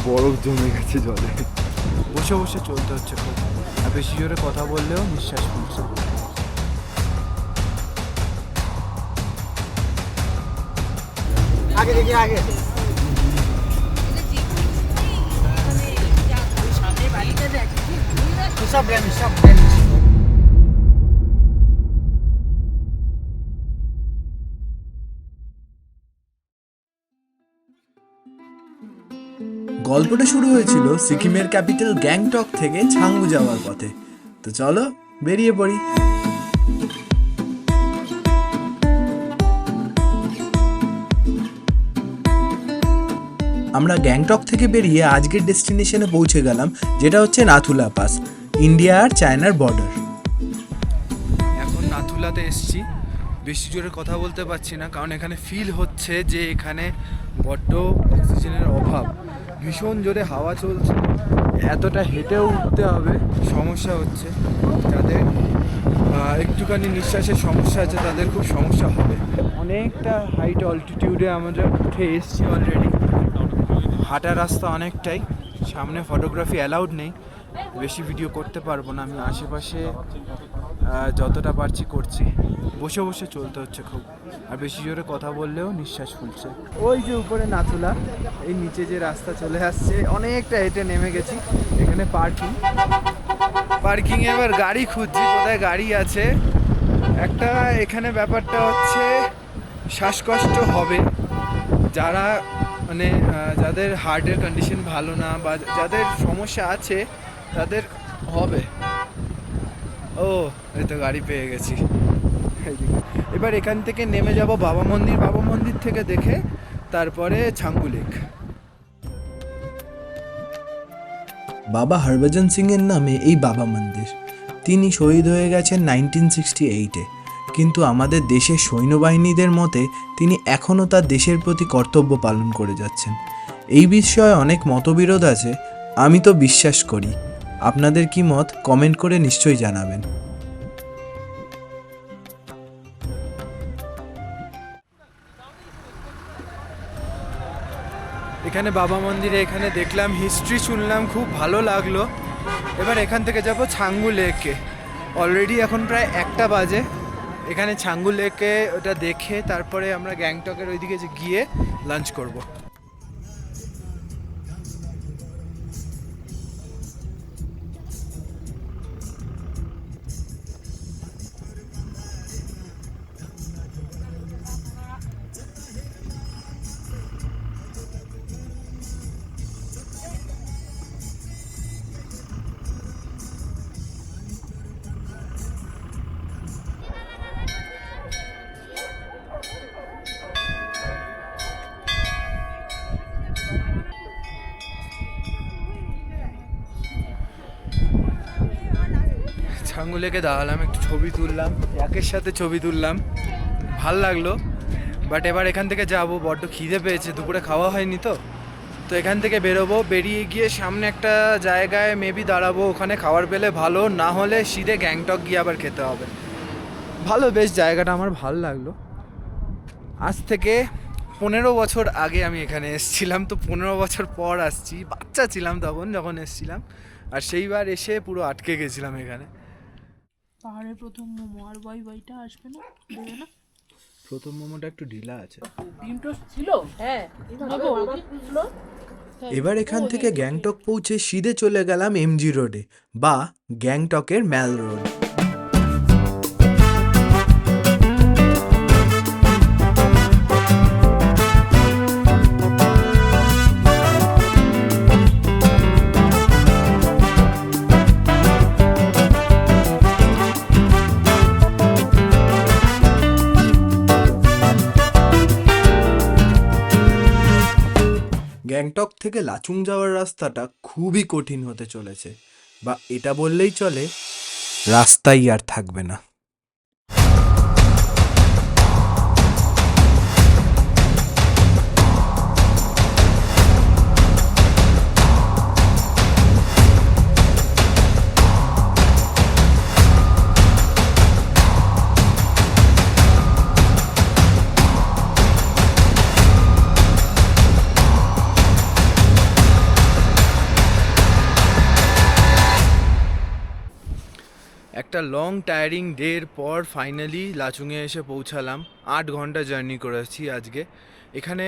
বরফ জমে গেছে জলে। বসে বসে চলতে হচ্ছে খুব, আর বেশি জোরে কথা বললেও নিঃশ্বাস ফুলছে। আগে দেখি আগে সব ব্র্যান্ড সব ব্র্যান্ড। গল্পটা শুরু হয়েছিল সিকিমের ক্যাপিটাল গ্যাংটক থেকে ছাঙ্গু যাওয়ার পথে। তো চলো বেরিয়ে পড়ি। আমরা গ্যাংটক থেকে বেরিয়ে আজকের ডেস্টিনেশনে পৌঁছে গেলাম, যেটা হচ্ছে নাথুলা পাস, ইন্ডিয়া আর চায়নার বর্ডার। এখন নাথুলাতে এসছি, বেশি জোরে কথা বলতে পারছি না কারণ এখানে ফিল হচ্ছে যে এখানে বড্ড অক্সিজেনের অভাব, ভীষণ জোরে হাওয়া চলছে, এতটা হেঁটেও উঠতে হবে, সমস্যা হচ্ছে। যাদের একটুখানি নিঃশ্বাসের সমস্যা আছে তাদের খুব সমস্যা হবে। অনেকটা হাইট অল্টিটিউডে আমরা উঠে এসছি অলরেডি, হাঁটার রাস্তা অনেকটাই, সামনে ফটোগ্রাফি অ্যালাউড নেই, বেশি ভিডিও করতে পারবো না। আমি আশেপাশে যতটা পারছি করছি, বসে বসে চলতে হচ্ছে খুব, আর বেশি জোরে কথা বললেও নিঃশ্বাস ফুলছে। ওই যে উপরে নাথুলা, এই নিচে যে রাস্তা চলে আসছে, অনেকটা হেঁটে নেমে গেছি। এখানে পার্কিংয়ে এবার গাড়ি খুঁজছি, কোথায় গাড়ি আছে। একটা এখানে ব্যাপারটা হচ্ছে শ্বাসকষ্ট হবে যারা মানে যাদের হার্টের কন্ডিশন ভালো না বা যাদের সমস্যা আছে তাদের হবে। ও এই তো গাড়ি পেয়ে গেছি। এবার এখান থেকে নেমে যাব বাবা মন্দির থেকে দেখে তারপরে ছাঙ্গু লেক। বাবা হরভজন সিং এর নামে এই বাবা মন্দির। তিনি শহীদ হয়ে গেছেন 1968-এ, কিন্তু আমাদের দেশের সৈন্যবাহিনীদের মতে তিনি এখনও তার দেশের প্রতি কর্তব্য পালন করে যাচ্ছেন। এই বিষয়ে অনেক মতবিরোধ আছে, আমি তো বিশ্বাস করি। আপনাদের কি মত কমেন্ট করে নিশ্চয়ই জানাবেন। এখানে বাবা মন্দিরে এখানে দেখলাম, হিস্ট্রি শুনলাম, খুব ভালো লাগলো। এবার এখান থেকে যাব ছাঙ্গু লেকে। অলরেডি এখন প্রায় 1টা বাজে। এখানে ছাঙ্গু লেকে ওটা দেখে তারপরে আমরা গ্যাংটকের ওইদিকে গিয়ে লাঞ্চ করব। ছাঙ্গু লেকে দাঁড়ালাম, একটু ছবি তুললাম, একের সাথে ছবি তুললাম, ভাল লাগলো। বাট এবার এখান থেকে যাব, বড্ড খিদে পেয়েছে, দুপুরে খাওয়া হয়নি তো এখান থেকে বেরোবো, বেরিয়ে গিয়ে সামনে একটা জায়গায় মেবি দাঁড়াবো, ওখানে খাবার পেলে ভালো, না হলে সিধে গ্যাংটক গিয়ে আবার খেতে হবে। ভালো, বেশ জায়গাটা আমার ভালো লাগলো। আজ থেকে 15 বছর আগে আমি এখানে এসেছিলাম, তো 15 বছর পর আসছি। বাচ্চা ছিলাম তখন যখন এসেছিলাম, আর সেইবার এসে পুরো আটকে গেছিলাম এখানে। পাহাড়ের প্রথম মোমো, আর বইটা আসবে না, দেবে না। প্রথম মোমোটা একটু ঢিলা আছে। ডিম টোস্ট ছিল, হ্যাঁ নেবো, বুঝলো। এবার এখান থেকে গ্যাংটক পৌঁছে সিধে চলে গেলাম এমজি রোডে, বা গ্যাংটকের ম্যাল রোড। গ্যাংটক থেকে লাচুং যাওয়ার রাস্তাটা খুবই কঠিন হতে চলেছে, বা এটা বললেই চলে, রাস্তাই আর থাকবে না। একটা লং টায়ারিং ডের পর ফাইনালি লাচুংয়ে এসে পৌঁছালাম। 8 ঘন্টা জার্নি করেছি আজকে। এখানে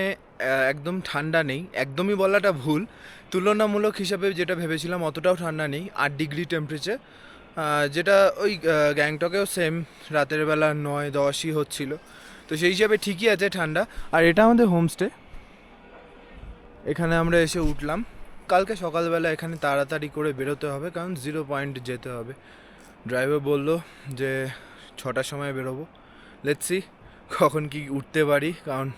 একদম ঠান্ডা নেই, একদমই বলাটা ভুল, তুলনামূলক হিসাবে যেটা ভেবেছিলাম অতটাও ঠান্ডা নেই। 8 ডিগ্রি টেম্পারেচার, যেটা ওই গ্যাংটকেও সেম, রাতের বেলা 9-10ই হচ্ছিল। তো সেই হিসাবে ঠিকই আছে ঠান্ডা। আর এটা আমাদের হোমস্টে, এখানে আমরা এসে উঠলাম। কালকে সকালবেলা এখানে তাড়াতাড়ি করে বেরোতে হবে, কারণ 0 পয়েন্ট যেতে হবে। ড্রাইভার বললো যে 6টার সময় বেরোবো। লেটস সি কখন কি উঠতে পারি, কারণ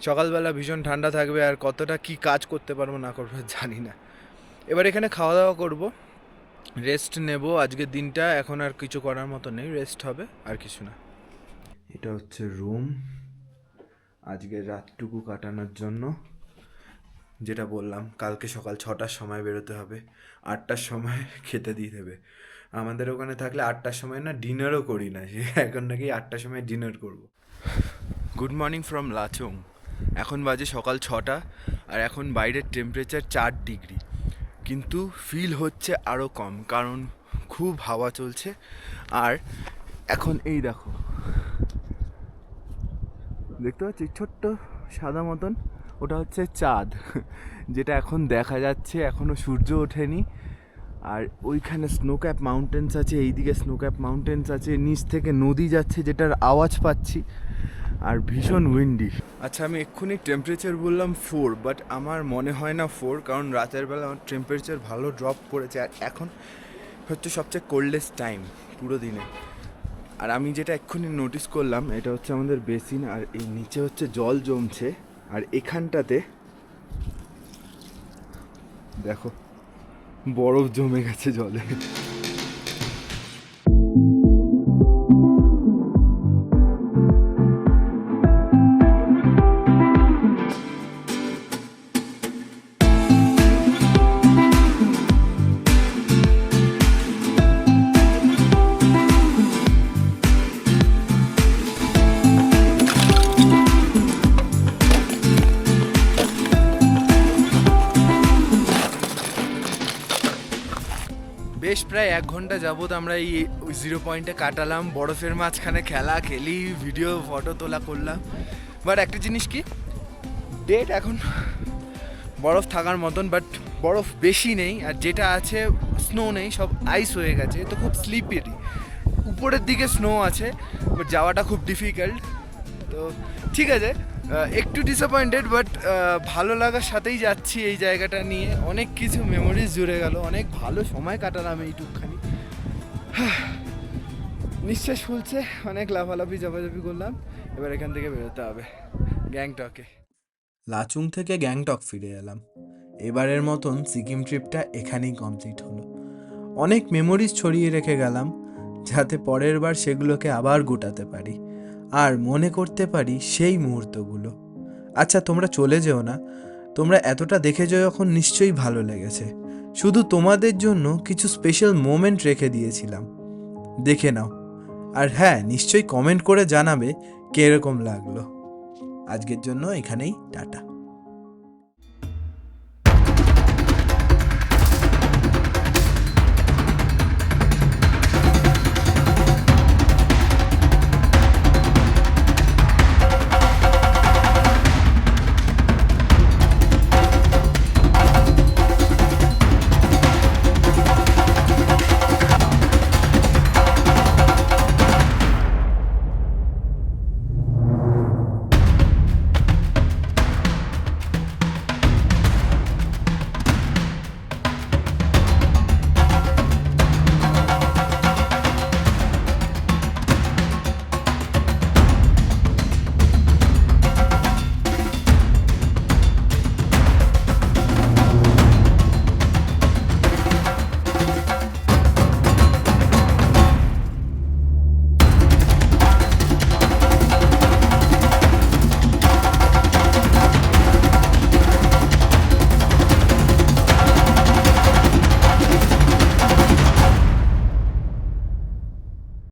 সকালবেলা ভীষণ ঠান্ডা থাকবে, আর কতটা কি কাজ করতে পারবো না করবো জানি না। এবার এখানে খাওয়া দাওয়া করবো, রেস্ট নেব আজকের দিনটা। এখন আর কিছু করার মতো নেই, রেস্ট হবে আর কিছু না। এটা হচ্ছে রুম আজকের রাতটুকু কাটানোর জন্য। যেটা বললাম, কালকে সকাল 6টার সময় বেরোতে হবে, 8টার সময় খেতে দিয়ে দেবে। আমাদের ওখানে থাকলে 8টার সময় না ডিনারও করি না, এখন নাকি 8টার সময় ডিনার করব। Good morning from Lachung. এখন বাজে সকাল 6টা, আর এখন বাইরের টেম্পারেচার 4 ডিগ্রি, কিন্তু ফিল হচ্ছে আরও কম, কারণ খুব হাওয়া চলছে। আর এখন এই দেখো, দেখতে পাচ্ছি ছোট্ট সাদা মতন, ওটা হচ্ছে চাঁদ, যেটা এখন দেখা যাচ্ছে, এখনও সূর্য ওঠেনি। আর ওইখানে স্নোক্যাপ মাউন্টেন্স আছে, এইদিকে স্নোক্যাপ মাউন্টেন্স আছে, নিচ থেকে নদী যাচ্ছে যেটার আওয়াজ পাচ্ছি, আর ভীষণ উইন্ডি। আচ্ছা, আমি এক্ষুনি টেম্পারেচার বললাম 4, বাট আমার মনে হয় না 4, কারণ রাতের বেলা আমার টেম্পারেচার ভালো ড্রপ করেছে। আর এখন হচ্ছে সবচেয়ে কোল্ডেস্ট টাইম পুরো দিনে। আর আমি যেটা এক্ষুনি নোটিস করলাম, এটা হচ্ছে আমাদের বেসিন, আর এই নিচে হচ্ছে জল জমছে, আর এখানটাতে দেখো বরফ জমে গেছে জলে। বেশ প্রায় 1 ঘন্টা যাবত আমরা এই 0 পয়েন্টে কাটালাম, বরফের মাঝখানে খেলা খেলি, ভিডিও ফটো তোলা করলাম। বাট একটা জিনিস কি, ডেট এখন বরফ থাকার মতন, বাট বরফ বেশি নেই, আর যেটা আছে স্নো নেই, সব আইস হয়ে গেছে। তো খুব স্লিপারি, উপরের দিকে স্নো আছে, বাট যাওয়াটা খুব ডিফিকাল্ট। তো ঠিক আছে, একটু ডিসঅ্যাপয়েন্টেড, বাট ভালো লাগার সাথেই যাচ্ছি এই জায়গাটা নিয়ে। অনেক কিছু মেমোরিজ জুড়ে গেল, অনেক ভালো সময় কাটালাম এইটুকখানি। নিঃশ্বাস ফুলছে, অনেক লাফালাফি চাপাচাপি করলাম। এবার এখান থেকে বেরোতে হবে গ্যাংটকে। লাচুং থেকে গ্যাংটক ফিরে এলাম। এবারের মতন সিকিম ট্রিপটা এখানেই কমপ্লিট হলো। অনেক মেমোরিজ ছড়িয়ে রেখে গেলাম, যাতে পরের বার সেগুলোকে আবার গোটাতে পারি আর মনে করতে পারি সেই মুহূর্তগুলো। আচ্ছা, তোমরা চলে যেও না, তোমরা এতটা দেখেছো যখন নিশ্চয়ই ভালো লেগেছে। শুধু তোমাদের জন্য কিছু স্পেশাল মোমেন্ট রেখে দিয়েছিলাম, দেখে নাও। আর হ্যাঁ, নিশ্চয়ই কমেন্ট করে জানাবে কীরকম লাগলো। আজকের জন্য এখানেই টাটা।